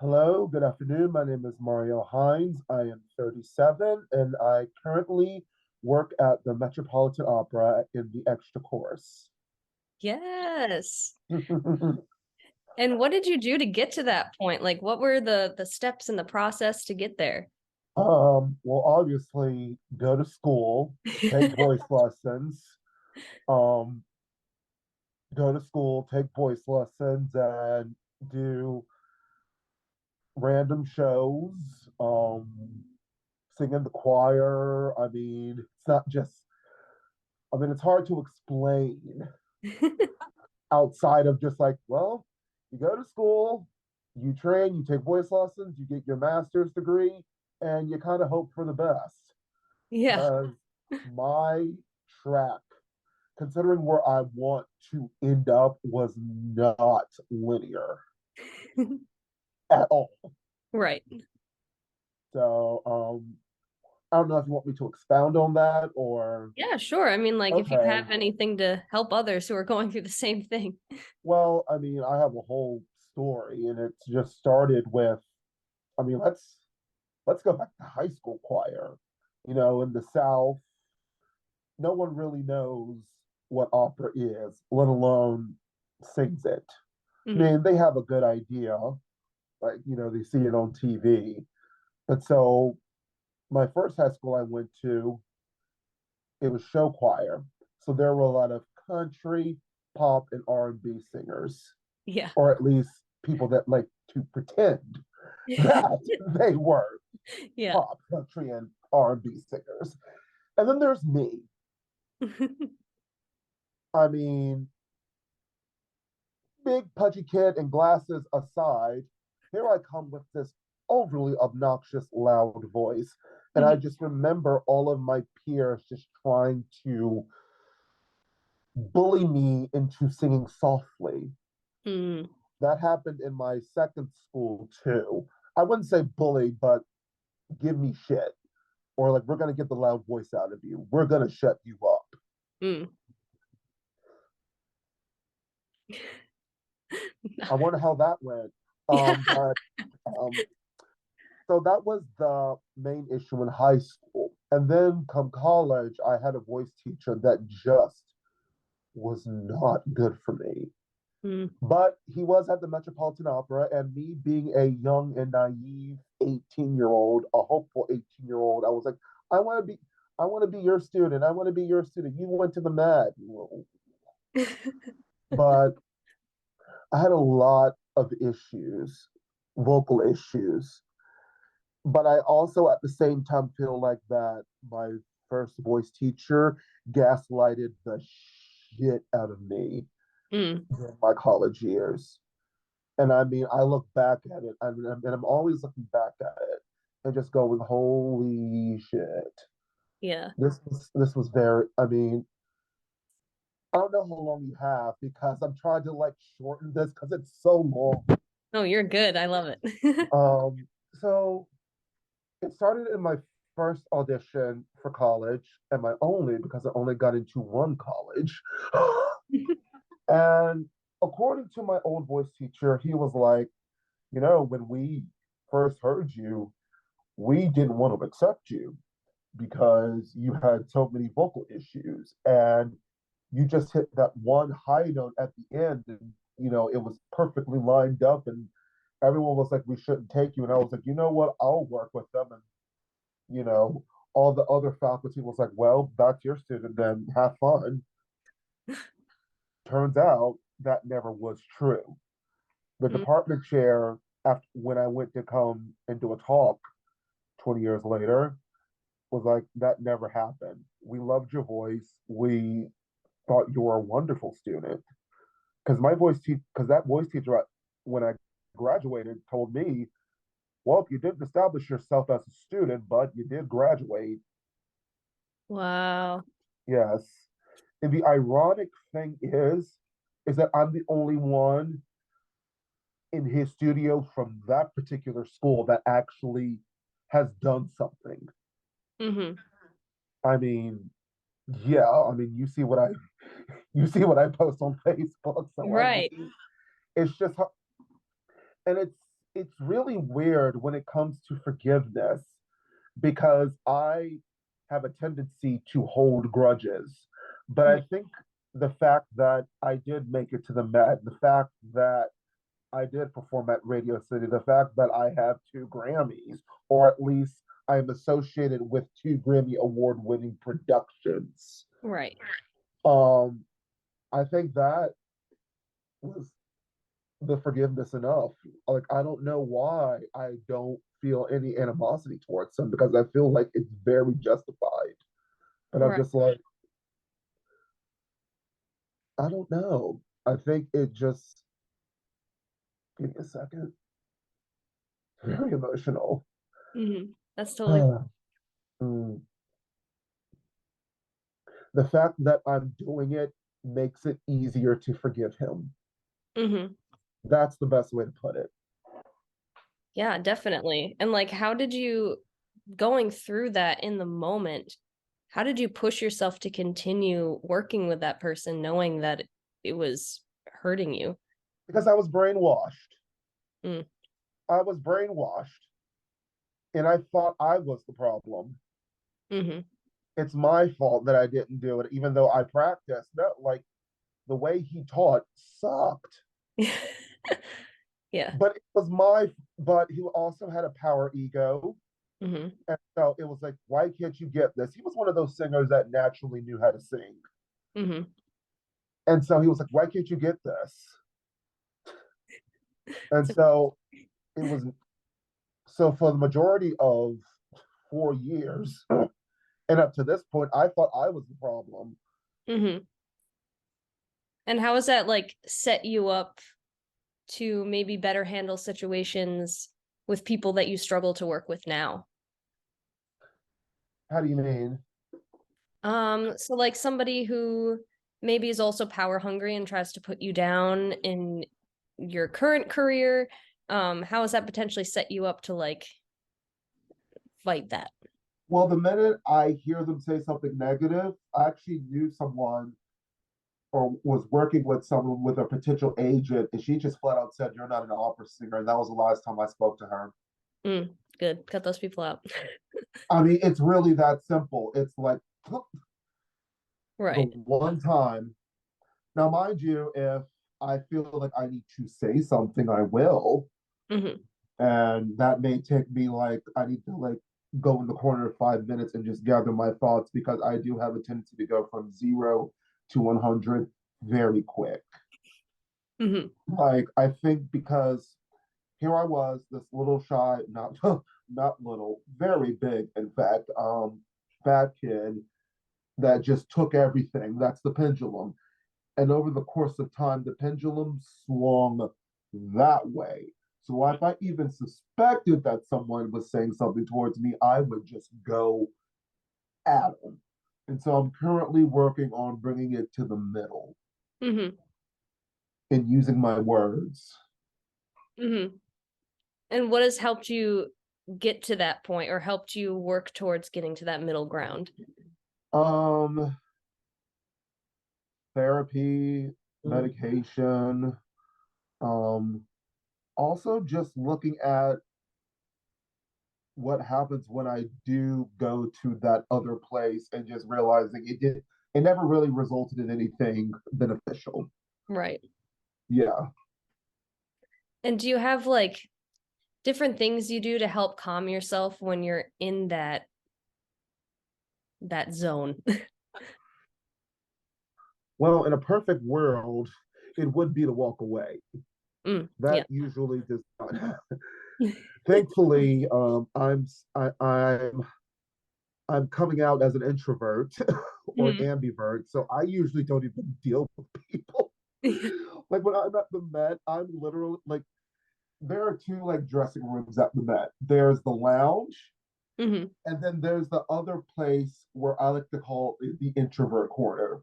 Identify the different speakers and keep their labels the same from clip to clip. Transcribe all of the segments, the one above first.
Speaker 1: Hello, good afternoon. My name is Mario Hines. I am 37 and I currently work at the Metropolitan Opera in the extra chorus.
Speaker 2: Yes. And what did you do to get to that point? Like what were the steps in the process to get there?
Speaker 1: Well, obviously, go to school, take voice lessons, um, go to school, take voice lessons, and do random shows, sing in the choir. It's not just, it's hard to explain outside of just like, well, you go to school, you train, you take voice lessons, you get your master's degree, and you kind of hope for the best.
Speaker 2: Yeah.
Speaker 1: Because my track, considering where I want to end up, was not linear at all.
Speaker 2: Right.
Speaker 1: So, I don't know if you want me to expound on that or.
Speaker 2: Yeah, sure. I mean, like if you
Speaker 1: Okay.
Speaker 2: have anything to help others who are going through the same thing.
Speaker 1: Well, I have a whole story, and it just started with. I mean, let's go back to high school choir. In the South, no one really knows what opera is, let alone sings it. I
Speaker 2: Mhm.
Speaker 1: mean, they have a good idea, like, they see it on TV. But so my first high school I went to, it was show choir. So there were a lot of country, pop, and R&B singers,
Speaker 2: Yeah.
Speaker 1: or at least people that like to pretend that they were
Speaker 2: Yeah.
Speaker 1: pop, country, and R&B singers. And then there's me. I mean, big pudgy kid and glasses aside, here I come with this overly obnoxious, loud voice. And I
Speaker 2: Mhm.
Speaker 1: just remember all of my peers just trying to bully me into singing softly.
Speaker 2: Mm.
Speaker 1: That happened in my second school too. I wouldn't say bully, but give me shit. Or like, we're going to get the loud voice out of you. We're going to shut you up.
Speaker 2: Mm.
Speaker 1: I wonder how that went.
Speaker 2: Yeah.
Speaker 1: But um, So that was the main issue in high school. And then come college, I had a voice teacher that just was not good for me.
Speaker 2: Mm.
Speaker 1: But he was at the Metropolitan Opera, and me being a young and naive 18-year-old, a hopeful 18-year-old, I was like, I want to be I want to be your student. I want to be your student. You went to the Met. But I had a lot of issues, vocal issues. But I also at the same time feel like that my first voice teacher gaslighted the shit out of me
Speaker 2: Mm.
Speaker 1: during my college years. And I look back at it, and I'm always looking back at it and just going, holy shit.
Speaker 2: Yeah.
Speaker 1: This was very, I don't know how long you have because I'm trying to like shorten this because it's so long.
Speaker 2: Oh, you're good. I love it.
Speaker 1: So it started in my first audition for college and my only because I only got into one college. And according to my old voice teacher, he was like, when we first heard you, we didn't want to accept you because you had so many vocal issues and you just hit that one high note at the end and it was perfectly lined up and everyone was like, we shouldn't take you. And I was like, you know what, I'll work with them. And you know, all the other faculty was like, well, that's your student, then have fun. Turns out that never was true. The
Speaker 2: Mm.
Speaker 1: department chair, after when I went to come and do a talk 20 years later, was like, that never happened. We loved your voice. We thought you were a wonderful student. Because that voice teacher, when I graduated, told me, well, you didn't establish yourself as a student, but you did graduate.
Speaker 2: Wow.
Speaker 1: Yes. And the ironic thing is that I'm the only one in his studio from that particular school that actually has done something.
Speaker 2: Hmm.
Speaker 1: I mean, yeah, you see what I post on Facebook. So
Speaker 2: Right.
Speaker 1: it's just, and it's really weird when it comes to forgiveness because I have a tendency to hold grudges. But I think the fact that I did make it to the Met, the fact that I did perform at Radio City, the fact that I have 2 Grammys, or at least I am associated with 2 Grammy award winning productions.
Speaker 2: Right.
Speaker 1: Um, I think that was the forgiveness enough. Like, I don't know why I don't feel any animosity towards him because I feel like it's very justified. And I'm
Speaker 2: Right.
Speaker 1: just like, I don't know. I think it just, give me a second, very emotional.
Speaker 2: That's totally.
Speaker 1: Mm. The fact that I'm doing it makes it easier to forgive him.
Speaker 2: Mm-hmm.
Speaker 1: That's the best way to put it.
Speaker 2: Yeah, definitely. And like, how did you, going through that in the moment, how did you push yourself to continue working with that person, knowing that it was hurting you?
Speaker 1: Because I was brainwashed.
Speaker 2: Mm,
Speaker 1: I was brainwashed and I thought I was the problem.
Speaker 2: mm-hmm.
Speaker 1: It's my fault that I didn't do it, even though I practiced. No, like the way he taught sucked.
Speaker 2: Yeah.
Speaker 1: But it was my, but he also had a power ego.
Speaker 2: Mm-hmm.
Speaker 1: And so it was like, why can't you get this? He was one of those singers that naturally knew how to sing.
Speaker 2: Mm-hmm.
Speaker 1: And so he was like, why can't you get this? And
Speaker 2: So,
Speaker 1: so it was, so for the majority of 4 years, and up to this point, I thought I was the problem.
Speaker 2: mm-hmm. And how has that like set you up to maybe better handle situations with people that you struggle to work with now?
Speaker 1: How do you mean?
Speaker 2: So like somebody who maybe is also power hungry and tries to put you down in your current career, how has that potentially set you up to like fight that?
Speaker 1: Well, the minute I hear them say something negative, I actually knew someone or was working with someone with a potential agent, and she just flat out said, "You're not an opera singer." And that was the last time I spoke to her.
Speaker 2: Good. Cut those people out.
Speaker 1: I mean, it's really that simple. It's like the
Speaker 2: Right.
Speaker 1: one time. Now, mind you, if I feel like I need to say something, I will.
Speaker 2: Mm-hmm.
Speaker 1: And that may take me like, I need to like go in the corner 5 minutes and just gather my thoughts because I do have a tendency to go from 0 to 100 very quick.
Speaker 2: Mm-hmm.
Speaker 1: Like, I think because here I was, this little shy, not not little, very big, in fact, fat kid that just took everything. That's the pendulum. And over the course of time, the pendulum swung that way. So if I even suspected that someone was saying something towards me, I would just go at them. And so I'm currently working on bringing it to the middle
Speaker 2: Mm-hmm.
Speaker 1: and using my words.
Speaker 2: Mm-hmm. And what has helped you get to that point or helped you work towards getting to that middle ground?
Speaker 1: Um, Therapy, medication, um, also just looking at what happens when I do go to that other place and just realizing it never really resulted in anything beneficial.
Speaker 2: Right.
Speaker 1: Yeah.
Speaker 2: And do you have like different things you do to help calm yourself when you're in that zone?
Speaker 1: Well, in a perfect world, it would be to walk away.
Speaker 2: Yeah.
Speaker 1: That usually does not happen. Thankfully, I'm coming out as an introvert or
Speaker 2: Mhm.
Speaker 1: ambivert, so I usually don't even deal with people. Like when I'm at the Met, I'm literally like there are two like dressing rooms at the Met. There's the lounge,
Speaker 2: Mhm.
Speaker 1: and then there's the other place where I like to call it the introvert corner,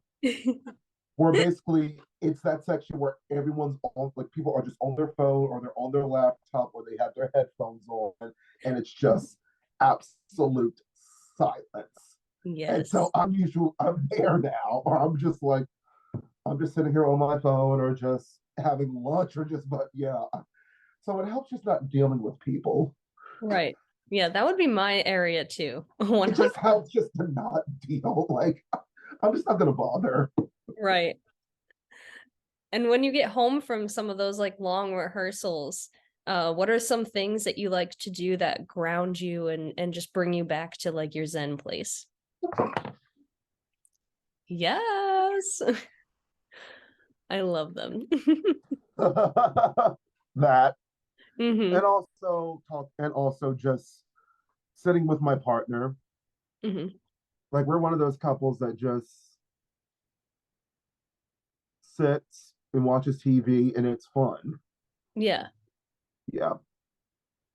Speaker 1: where basically it's that section where everyone's on, like people are just on their phone or they're on their laptop or they have their headphones on, and it's just absolute silence. And so
Speaker 2: Yes.
Speaker 1: I'm there now, or I'm just like I'm just sitting here on my phone or just having lunch or just but yeah. So it helps just not dealing with people.
Speaker 2: Right. Yeah, that would be my area too.
Speaker 1: It
Speaker 2: 100.
Speaker 1: just helps just to not deal. Like, I'm just not gonna bother.
Speaker 2: Right. And when you get home from some of those like long rehearsals, what are some things that you like to do that ground you and just bring you back to like your Zen place? Yes. I love them.
Speaker 1: That
Speaker 2: Hmm.
Speaker 1: and also talk and also just sitting with my partner.
Speaker 2: Hmm.
Speaker 1: Like we're one of those couples that just sits and watches TV and it's fun.
Speaker 2: Yeah.
Speaker 1: Yeah.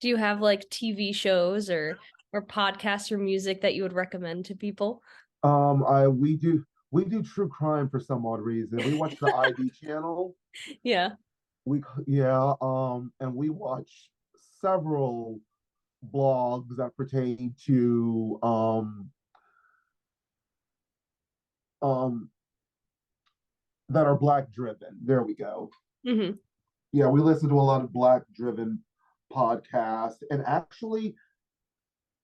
Speaker 2: Do you have like TV shows or podcasts or music that you would recommend to people?
Speaker 1: I we do true crime for some odd reason. We watch the ID channel.
Speaker 2: Yeah.
Speaker 1: We yeah, and we watch several blogs that pertain to um that are black driven. There we go.
Speaker 2: Hmm.
Speaker 1: Yeah, we listen to a lot of black driven podcasts, and actually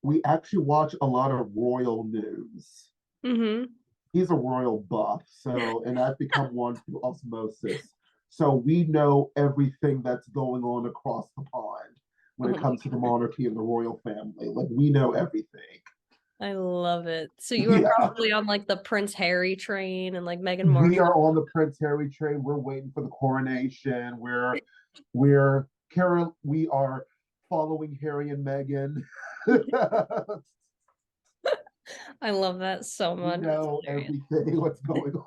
Speaker 1: we actually watch a lot of royal news.
Speaker 2: Hmm.
Speaker 1: He's a royal buff, so and I've become one through osmosis. So we know everything that's going on across the pond when
Speaker 2: Oh
Speaker 1: it
Speaker 2: my
Speaker 1: comes to the monarchy and the royal family. Like we know everything.
Speaker 2: I love it. So you were
Speaker 1: Yeah.
Speaker 2: probably on like the Prince Harry train and like Meghan
Speaker 1: We
Speaker 2: Markle.
Speaker 1: are on the Prince Harry train. We're waiting for the coronation. We're Carol. We are following Harry and Meghan.
Speaker 2: I love that so
Speaker 1: We
Speaker 2: much. That's
Speaker 1: know
Speaker 2: hilarious.
Speaker 1: everything what's going on.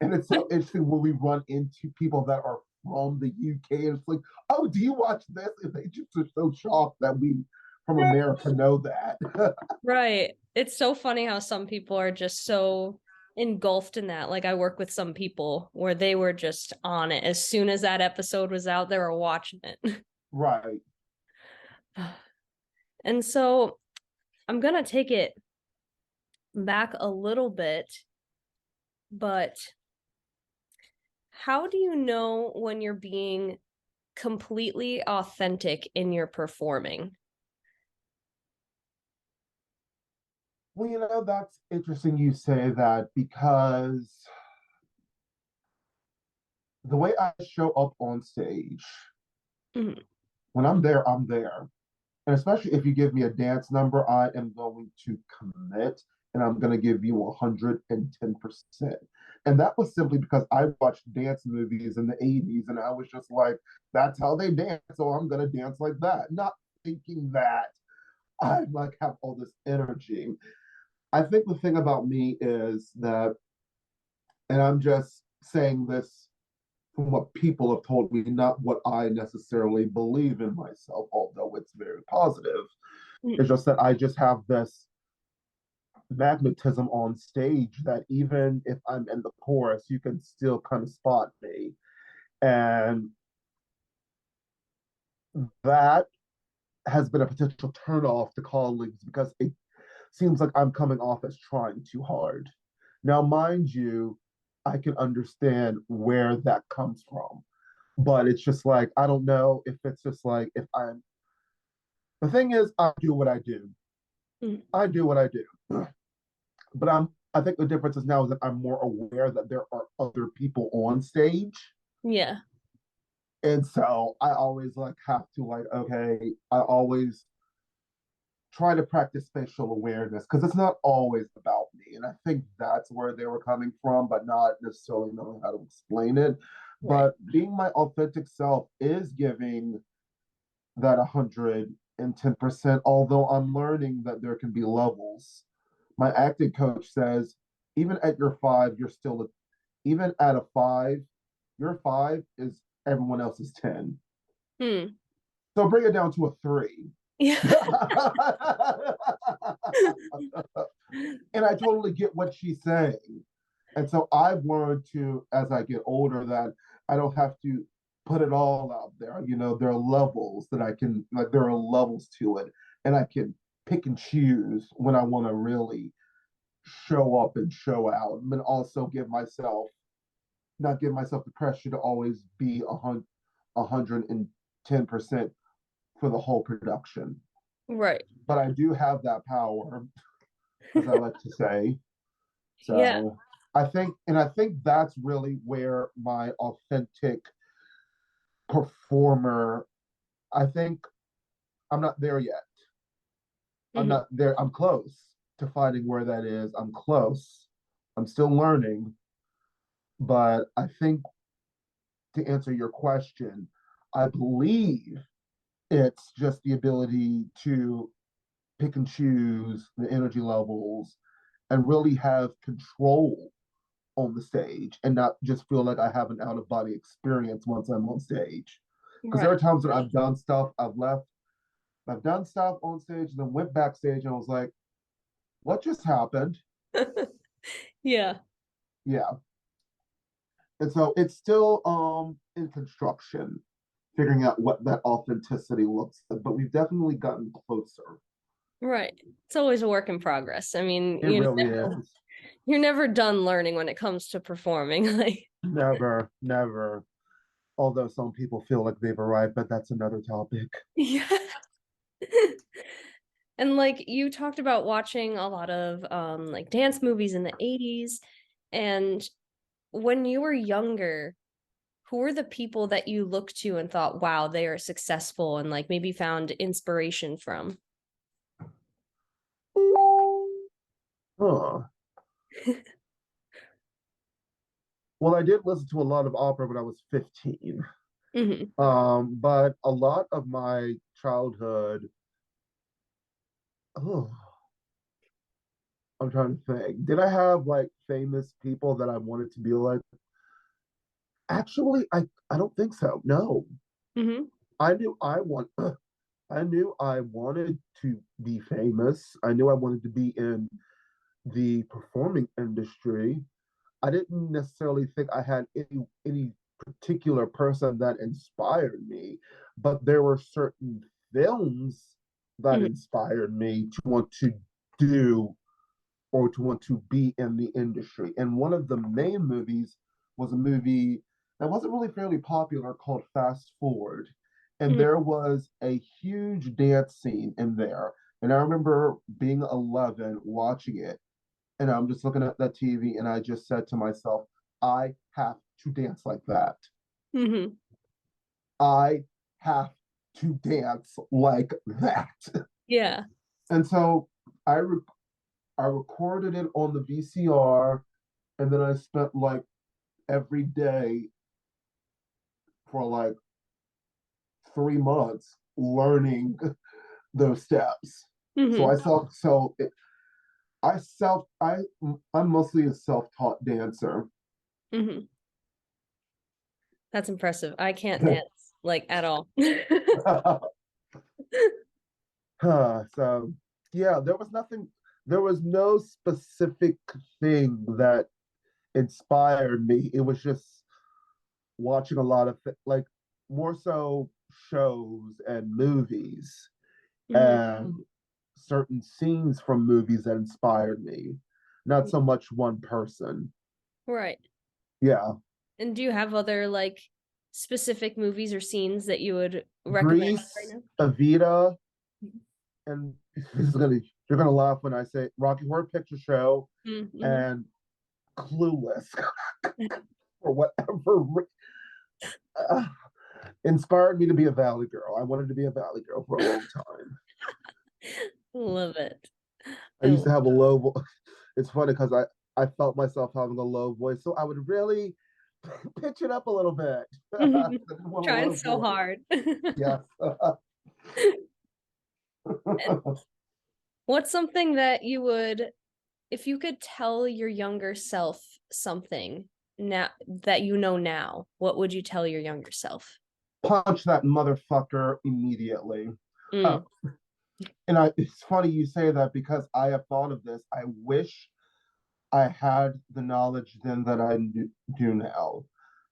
Speaker 1: And it's so interesting when we run into people that are from the UK and it's like, oh, do you watch this? And they just are so shocked that we from America know that.
Speaker 2: Right. It's so funny how some people are just so engulfed in that. Like I work with some people where they were just on it. As soon as that episode was out, they were watching it.
Speaker 1: Right.
Speaker 2: And so I'm gonna take it back a little bit, but how do you know when you're being completely authentic in your performing?
Speaker 1: Well, that's interesting you say that because the way I show up on stage,
Speaker 2: Mhm.
Speaker 1: when I'm there, I'm there. And especially if you give me a dance number, I am going to commit and I'm going to give you 110%. And that was simply because I watched dance movies in the 80s and I was just like, that's how they dance. So I'm going to dance like that. Not thinking that I like have all this energy. I think the thing about me is that, and I'm just saying this from what people have told me, not what I necessarily believe in myself, although it's very positive. It's just that I just have this magnetism on stage that even if I'm in the chorus, you can still kind of spot me. And that has been a potential turnoff to colleagues because it seems like I'm coming off as trying too hard. Now, mind you, I can understand where that comes from, but it's just like, I don't know if it's just like, if I'm, the thing is, I do what I do.
Speaker 2: Mhm.
Speaker 1: I do what I do. But I think the difference is now is that I'm more aware that there are other people on stage.
Speaker 2: Yeah.
Speaker 1: And so I always like have to like, okay, I always try to practice spatial awareness because it's not always about me. And I think that's where they were coming from, but not necessarily knowing how to explain it.
Speaker 2: Right.
Speaker 1: But being my authentic self is giving that 110%, although I'm learning that there can be levels. My acting coach says, even at your five, you're still, even at a five, your five is everyone else's 10.
Speaker 2: Hmm.
Speaker 1: So bring it down to a three.
Speaker 2: Yeah.
Speaker 1: And I totally get what she's saying. And so I've learned to, as I get older, that I don't have to put it all out there. There are levels that I can, like, there are levels to it. And I can pick and choose when I want to really show up and show out, and also not give myself the pressure to always be 110% for the whole production.
Speaker 2: Right.
Speaker 1: But I do have that power, as I like to say.
Speaker 2: Yeah.
Speaker 1: So I think that's really where my authentic performer, I think I'm not there yet. I'm
Speaker 2: Hmm.
Speaker 1: not there. I'm close to finding where that is. I'm close. I'm still learning. But I think to answer your question, I believe it's just the ability to pick and choose the energy levels and really have control on the stage and not just feel like I have an out of body experience once I'm on stage. Because there
Speaker 2: Right.
Speaker 1: are times that I've done stuff, I've done stuff on stage and then went backstage and I was like, what just happened?
Speaker 2: Yeah.
Speaker 1: Yeah. And so it's still in construction, figuring out what that authenticity looks like, but we've definitely gotten closer.
Speaker 2: Right. It's always a work in progress. I mean,
Speaker 1: It really is.
Speaker 2: you're never done learning when it comes to performing. Like,
Speaker 1: Never, never. Although some people feel like they've arrived, but that's another topic.
Speaker 2: yeah. And like you talked about watching a lot of like dance movies in the 80s, and when you were younger, who were the people that you looked to and thought, wow, they are successful and like maybe found inspiration from?
Speaker 1: Huh. Well, I did listen to a lot of opera when I was 15.
Speaker 2: Hmm.
Speaker 1: But a lot of my childhood, oh, I'm trying to think. Did I have like famous people that I wanted to be like? Actually, I don't think so. No.
Speaker 2: Hmm.
Speaker 1: I knew I want I knew I wanted to be famous. I knew I wanted to be in the performing industry. I didn't necessarily think I had any particular person that inspired me, but there were certain films that
Speaker 2: Hmm.
Speaker 1: inspired me to want to do or to want to be in the industry. And one of the main movies was a movie that wasn't really fairly popular called Fast Forward. And
Speaker 2: Hmm.
Speaker 1: there was a huge dance scene in there. And I remember being 11 watching it. And I'm just looking at that TV and I just said to myself, I have to dance like that.
Speaker 2: Hmm.
Speaker 1: I have to dance like that.
Speaker 2: Yeah.
Speaker 1: And so I, re- I recorded it on the VCR and then I spent like every day for like 3 months learning those steps. So
Speaker 2: Hmm.
Speaker 1: I self so it, I self I'm mostly a self-taught dancer.
Speaker 2: Hmm. That's impressive. I can't dance like at all.
Speaker 1: So yeah, there was no specific thing that inspired me. It was just watching a lot of like more so shows and movies
Speaker 2: Hmm.
Speaker 1: and certain scenes from movies that inspired me, not so much one person.
Speaker 2: Right.
Speaker 1: Yeah.
Speaker 2: And do you have other like specific movies or scenes that you would recommend right
Speaker 1: Grease,
Speaker 2: now?
Speaker 1: Evita, and you're gonna laugh when I say Rocky Horror Picture Show
Speaker 2: Mm-hmm.
Speaker 1: and Clueless for whatever uh, inspired me to be a Valley Girl. I wanted to be a Valley Girl for a long time.
Speaker 2: Love it.
Speaker 1: I
Speaker 2: I
Speaker 1: used to
Speaker 2: love
Speaker 1: have a low. It's funny because I felt myself having a low voice, so I would really pitch it up a little bit. I
Speaker 2: it.
Speaker 1: didn't want a
Speaker 2: Trying
Speaker 1: low
Speaker 2: so
Speaker 1: voice.
Speaker 2: hard.
Speaker 1: Yes.
Speaker 2: And what's something that you would, if you could tell your younger self something now that you know now, what would you tell your younger self?
Speaker 1: Punch that motherfucker immediately. Uh,
Speaker 2: Mm.
Speaker 1: it's funny you say that because I have thought of this. I wish I had the knowledge then that do now,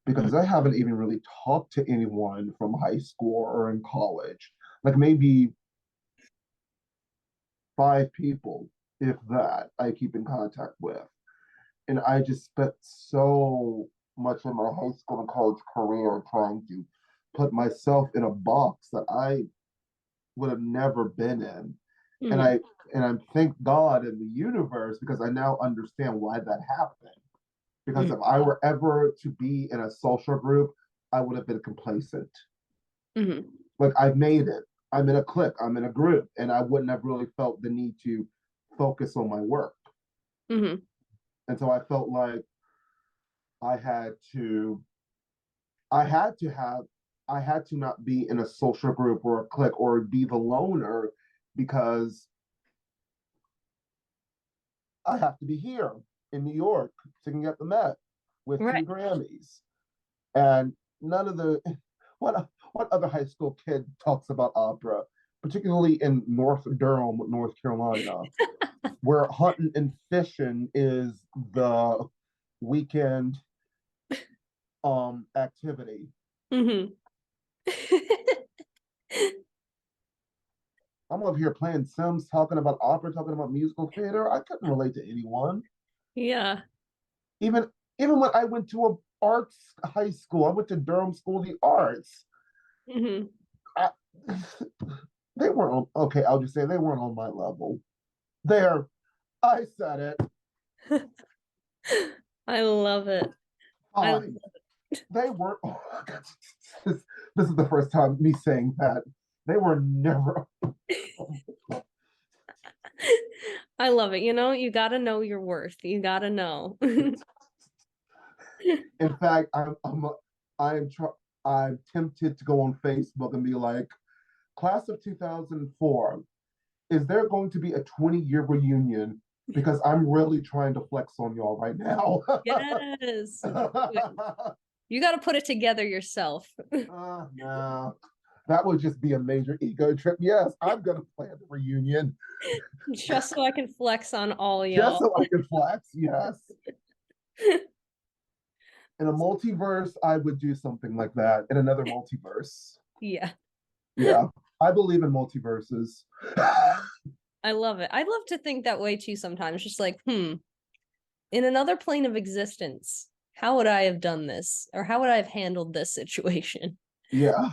Speaker 1: because I haven't even really talked to anyone from high school or in college. Like maybe 5 people, if that, I keep in contact with. And I just spent so much of my high school and college career trying to put myself in a box that I would have never been in. And
Speaker 2: Mm-hmm.
Speaker 1: I thank God in the universe because I now understand why that happened. Because if I were ever to be in a social group, I would have been complacent.
Speaker 2: Mm-hmm.
Speaker 1: Like I've made it. I'm in a clique, I'm in a group, and I wouldn't have really felt the need to focus on my work.
Speaker 2: Mm-hmm.
Speaker 1: And so I felt like I had to I had to have I had to not be in a social group or a clique or be the loner because I have to be here in New York singing at the Met with
Speaker 2: Right.
Speaker 1: 3 Grammys. And none of the what other high school kid talks about opera, particularly in North Durham, North Carolina, where hunting and fishing is the weekend activity.
Speaker 2: Mm-hmm.
Speaker 1: I'm over here playing Sims, talking about opera, talking about musical theater. I couldn't relate to anyone.
Speaker 2: Yeah.
Speaker 1: Even even when I went to a arts high school, I went to Durham School of the Arts.
Speaker 2: Mm-hmm.
Speaker 1: I, they weren't on, okay. I'll just say they weren't on my level. There, I said it.
Speaker 2: I love it. I
Speaker 1: Fine. They weren't. Oh, this is the first time me saying that. They were never.
Speaker 2: I love it. You gotta know your worth. You gotta know.
Speaker 1: In fact, I'm I'm tempted to go on Facebook and be like, class of 2004, is there going to be a 20-year reunion? Because I'm really trying to flex on y'all right now.
Speaker 2: Yes. You got to put it together yourself.
Speaker 1: No, that would just be a major ego trip. Yes, I'm going to plan the reunion
Speaker 2: Just so I can flex on all
Speaker 1: just
Speaker 2: y'all.
Speaker 1: so I can flex. Yes. In a multiverse, I would do something like that. In another multiverse.
Speaker 2: Yeah.
Speaker 1: Yeah, I believe in multiverses.
Speaker 2: I love it. I'd love to think that way too sometimes. Just like, in another plane of existence, how would I have done this? Or how would I have handled this situation?
Speaker 1: Yeah.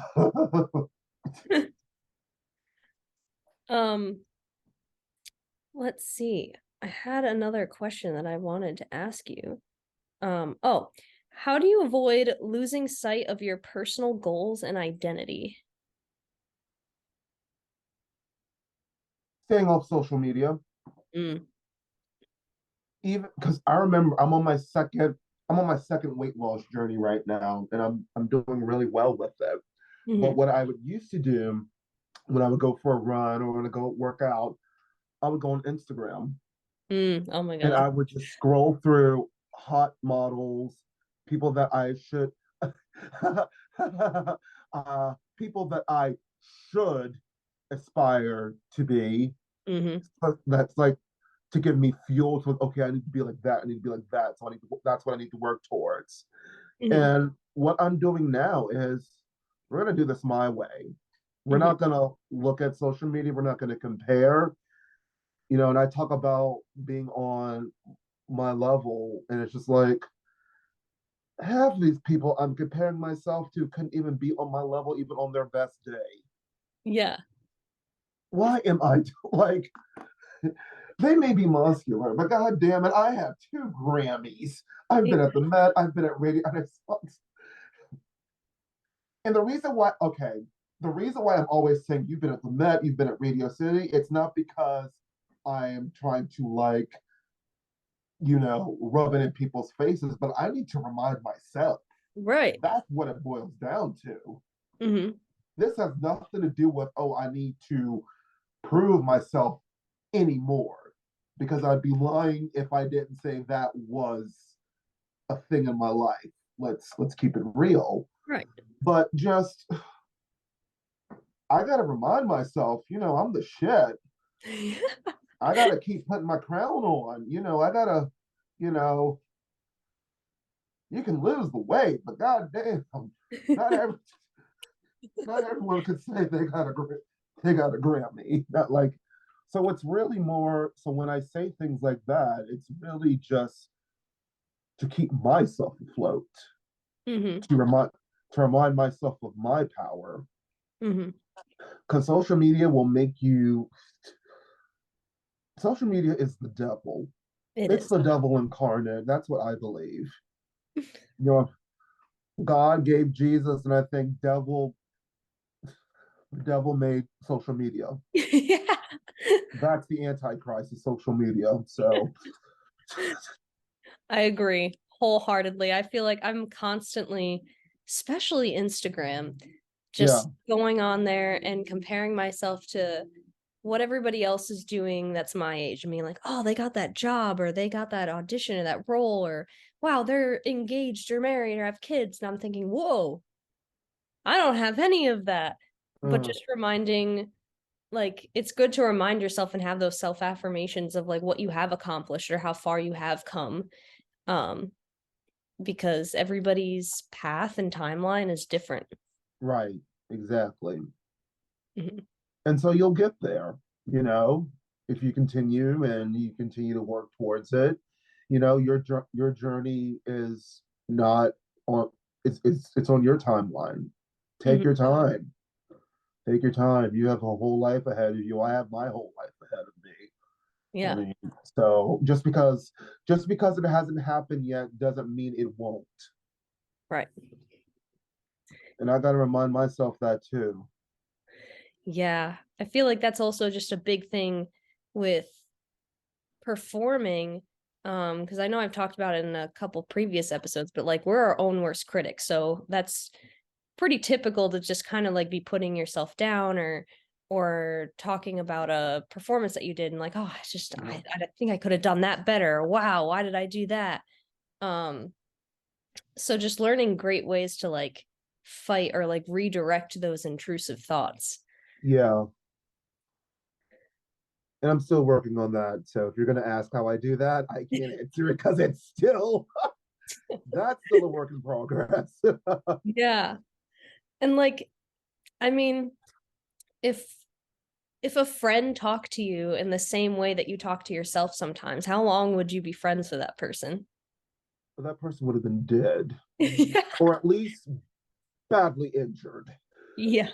Speaker 2: Um, let's see. I had another question that I wanted to ask you. Oh, how do you avoid losing sight of your personal goals and identity?
Speaker 1: Staying off social media,
Speaker 2: Mm.
Speaker 1: even because I remember I'm on my second weight loss journey right now, and I'm doing really well with it. But
Speaker 2: Mm-hmm.
Speaker 1: what I would used to do when I would go for a run or when I go work out, I would go on Instagram
Speaker 2: Oh my
Speaker 1: and
Speaker 2: God.
Speaker 1: I would just scroll through hot models, people that I should, people that I should aspire to be.
Speaker 2: Mm-hmm.
Speaker 1: So that's like to give me fuel to okay, I need to be like that. I need to be like that. So that's what I need to work towards.
Speaker 2: Mm-hmm.
Speaker 1: And what I'm doing now is we're gonna do this my way. We're
Speaker 2: Mm-hmm.
Speaker 1: not gonna look at social media. We're not gonna compare. And I talk about being on my level, and it's just like half of these people I'm comparing myself to couldn't even be on my level, even on their best day.
Speaker 2: Yeah.
Speaker 1: Why am I like? They may be muscular, but god damn it, I have 2 Grammys. I've been at the Met, I've been at radio, and the reason why I'm always saying you've been at the Met, you've been at Radio City, it's not because I am trying to rub it in people's faces, but I need to remind myself.
Speaker 2: Right.
Speaker 1: That's what it boils down to.
Speaker 2: Mm-hmm.
Speaker 1: This has nothing to do with, oh, I need to prove myself anymore. Because I'd be lying if I didn't say that was a thing in my life. Let's keep it real.
Speaker 2: Right.
Speaker 1: But just I gotta remind myself, I'm the shit. I gotta keep putting my crown on. I gotta, you know, you can lose the weight, but god damn, not every not everyone could say they got a Grammy. Not like so it's really more so when I say things like that, it's really just to keep myself afloat,
Speaker 2: Mm-hmm.
Speaker 1: to remind to remind myself of my power.
Speaker 2: Mm-hmm.
Speaker 1: Because social media will make you, social media is the devil.
Speaker 2: It
Speaker 1: It's
Speaker 2: is.
Speaker 1: the devil incarnate. That's what I believe. You know, God gave Jesus, and I think devil made social media.
Speaker 2: Yeah.
Speaker 1: That's the antichrist of social media. So
Speaker 2: I agree wholeheartedly. I feel like I'm constantly, especially Instagram,
Speaker 1: yeah.
Speaker 2: just going on there and comparing myself to what everybody else is doing that's my age. I mean, like, oh, they got that job or they got that audition or that role or wow, they're engaged or married or have kids. And I'm thinking, whoa, I don't have any of that. But
Speaker 1: Uh,
Speaker 2: just reminding, like, it's good to remind yourself and have those self affirmations of like what you have accomplished or how far you have come. Um, because everybody's path and timeline is different.
Speaker 1: right. Exactly.
Speaker 2: Mhm.
Speaker 1: And so you'll get there, you know, if you continue and you continue to work towards it. You know, your journey is not on it's on your timeline. Take your
Speaker 2: Mhm.
Speaker 1: time. Take your time. You have a whole life ahead of you. I have my whole life ahead of me. I
Speaker 2: Yeah,
Speaker 1: mean, so just because it hasn't happened yet doesn't mean it won't.
Speaker 2: right.
Speaker 1: And I got to remind myself that too.
Speaker 2: Yeah. I feel like that's also just a big thing with performing. Because I know I've talked about it in a couple previous episodes, but like we're our own worst critics. So that's pretty typical to just kind of like be putting yourself down or talking about a performance that you did and like, oh, it's just I think I could have done that better. Wow, why did I do that? Um, so just learning great ways to like fight or like redirect those intrusive thoughts.
Speaker 1: Yeah, and I'm still working on that. So if you're going to ask how I do that, I can't answer it because it's still that's still a work in progress.
Speaker 2: Yeah. And like, I mean, if if a friend talked to you in the same way that you talk to yourself sometimes, how long would you be friends with that person?
Speaker 1: But that person would have been dead,
Speaker 2: Yeah.
Speaker 1: or at least badly injured.
Speaker 2: Yeah.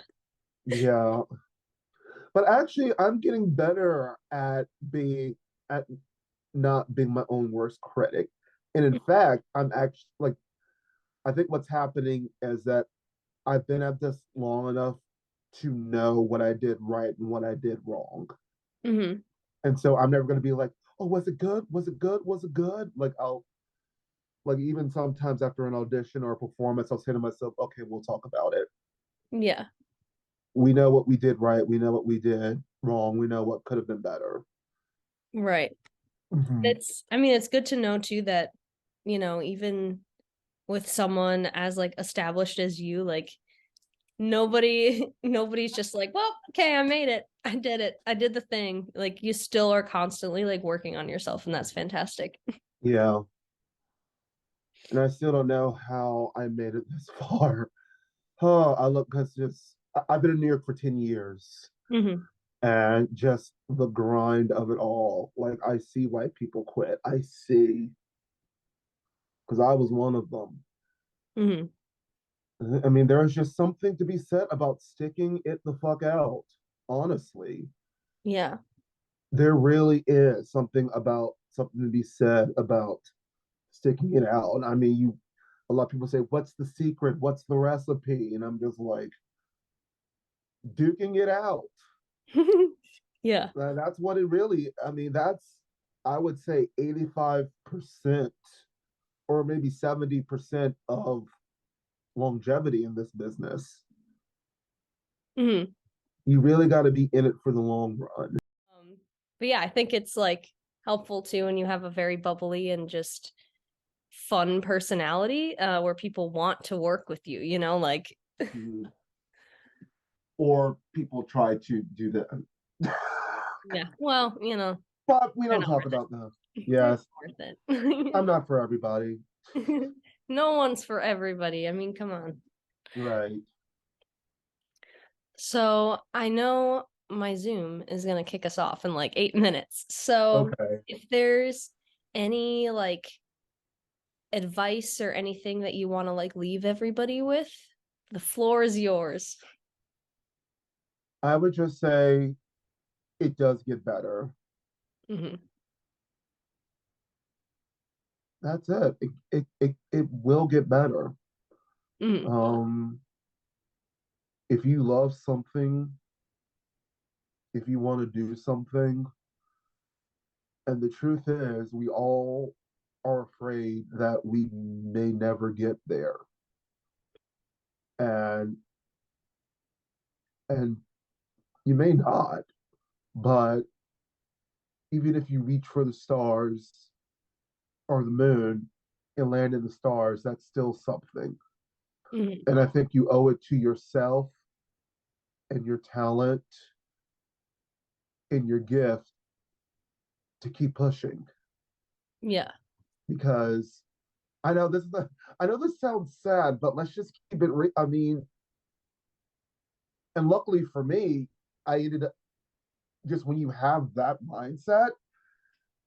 Speaker 1: Yeah, but actually, I'm getting better at not being my own worst critic. And in fact, I'm actually like I think what's happening is that I've been at this long enough to know what I did right and what I did wrong.
Speaker 2: Hmm.
Speaker 1: And so I'm never going to be like, oh, was it good? Was it good? Was it good? Like, even sometimes after an audition or a performance, I'll say to myself, okay, we'll talk about it.
Speaker 2: Yeah.
Speaker 1: We know what we did right. We know what we did wrong. We know what could have been better.
Speaker 2: Right.
Speaker 1: Mm-hmm.
Speaker 2: It's, I mean, it's good to know too that, even with someone as like established as you, like nobody's just like, well, okay, I made it. I did it. I did the thing. Like you still are constantly like working on yourself and that's fantastic.
Speaker 1: Yeah. And I still don't know how I made it this far. Oh, I look because I've been in New York for 10 years
Speaker 2: Hmm.
Speaker 1: and just the grind of it all. Like I see why people quit. I see because I was one of them.
Speaker 2: Hmm.
Speaker 1: I mean, there's just something to be said about sticking it the fuck out. Honestly,
Speaker 2: Yeah.
Speaker 1: there really is something to be said about sticking it out. I mean, a lot of people say, "What's the secret? What's the recipe?" And I'm just like, duking it out.
Speaker 2: Yeah.
Speaker 1: That's what it really. I mean, I would say 85% or maybe 70% of longevity in this business.
Speaker 2: Hmm.
Speaker 1: You really got to be in it for the long run.
Speaker 2: Um, but yeah, I think it's like helpful too when you have a very bubbly and just fun personality where people want to work with you, like
Speaker 1: Mhm. Or people try to do that.
Speaker 2: yeah, well,
Speaker 1: But we
Speaker 2: they're
Speaker 1: don't
Speaker 2: not
Speaker 1: talk
Speaker 2: worth
Speaker 1: about them.
Speaker 2: it. They're
Speaker 1: Yes,
Speaker 2: not worth it.
Speaker 1: I'm not for everybody.
Speaker 2: No one's for everybody. I mean, come on.
Speaker 1: Right.
Speaker 2: So I know my Zoom is gonna kick us off in like 8 minutes. So
Speaker 1: Okay.
Speaker 2: if there's any like advice or anything that you want to like leave everybody with. The floor is yours.
Speaker 1: I would just say it does get better.
Speaker 2: Hmm.
Speaker 1: That's it. It will get better.
Speaker 2: Hmm.
Speaker 1: Um, if you love something, if you want to do something, and the truth is, we all are afraid that we may never get there. And and you may not, but even if you reach for the stars or the moon and land in the stars, that's still something.
Speaker 2: Hmm.
Speaker 1: And I think you owe it to yourself and your talent and your gift to keep pushing
Speaker 2: Yeah.
Speaker 1: because I know this sounds sad, but let's just keep it I mean, and luckily for me, I ended up just when you have that mindset,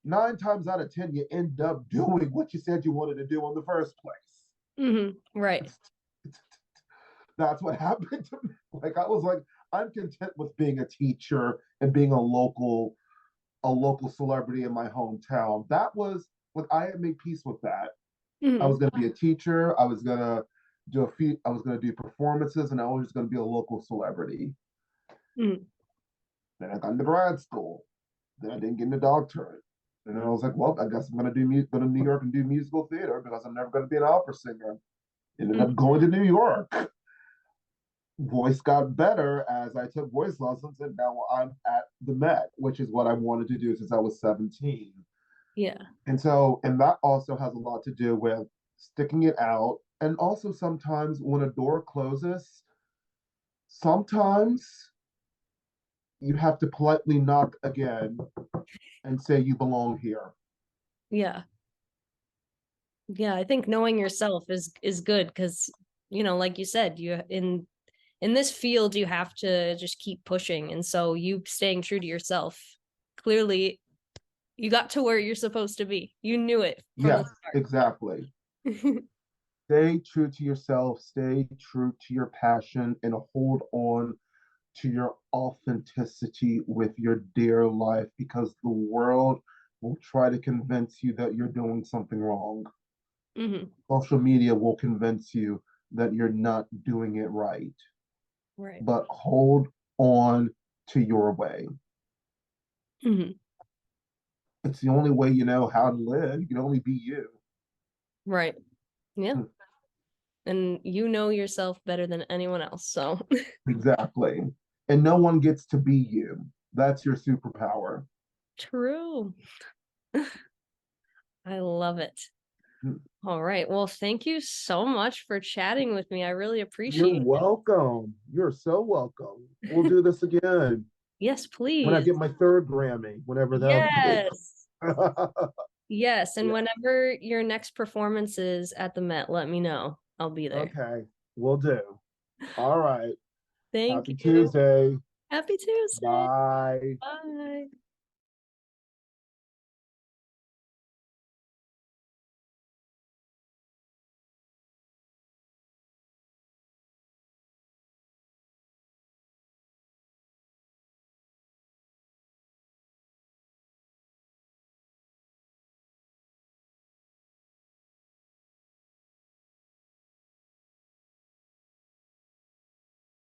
Speaker 1: 9 times out of 10, you end up doing what you said you wanted to do in the first place.
Speaker 2: Right.
Speaker 1: It's, it's, that's what happened to me. Like I was like, I'm content with being a teacher and being a local celebrity in my hometown. That was like I had made peace with that. I
Speaker 2: Hmm.
Speaker 1: was going to be a teacher. I was going to do a few. I was going to do performances, and I was just going to be a local celebrity.
Speaker 2: Hmm.
Speaker 1: Then I got into grad school. Then I didn't get into doctorate. And then I was like, well, I guess I'm going to go to New York and do musical theater because I'm never going to be an opera singer. Ended up going to New York. Voice got better as I took voice lessons, and now I'm at the Met, which is what I wanted to do since I was 17.
Speaker 2: Yeah.
Speaker 1: And that also has a lot to do with sticking it out. And also sometimes when a door closes, sometimes you have to politely knock again and say you belong here.
Speaker 2: Yeah. Yeah, I think knowing yourself is good because like you said, you in this field you have to just keep pushing, and so you staying true to yourself, clearly you got to where you're supposed to be. You knew it from the
Speaker 1: Yes, exactly.
Speaker 2: start.
Speaker 1: Stay true to yourself, stay true to your passion, and hold on to your authenticity with your dear life because the world will try to convince you that you're doing something wrong.
Speaker 2: Hmm.
Speaker 1: Social media will convince you that you're not doing it right,
Speaker 2: Right.
Speaker 1: but hold on to your way.
Speaker 2: Hmm.
Speaker 1: It's the only way you know how to live. You can only be you.
Speaker 2: Right. Yeah. And you know yourself better than anyone else. So
Speaker 1: Exactly. And no one gets to be you. That's your superpower.
Speaker 2: true. I love it.
Speaker 1: Hmm.
Speaker 2: All right. Well, thank you so much for chatting with me. I really
Speaker 1: You're
Speaker 2: appreciate
Speaker 1: welcome. You're so welcome. We'll do this again
Speaker 2: it. Yes,
Speaker 1: when I
Speaker 2: please.
Speaker 1: get my third Grammy, whenever that'll be.
Speaker 2: Yes. Yes. And
Speaker 1: Yeah.
Speaker 2: whenever your next performance is at the Met, let me know. I'll be there.
Speaker 1: Okay, we'll do. All right.
Speaker 2: Thank
Speaker 1: Happy
Speaker 2: you.
Speaker 1: Tuesday.
Speaker 2: Happy Tuesday.
Speaker 1: Bye.
Speaker 2: Bye.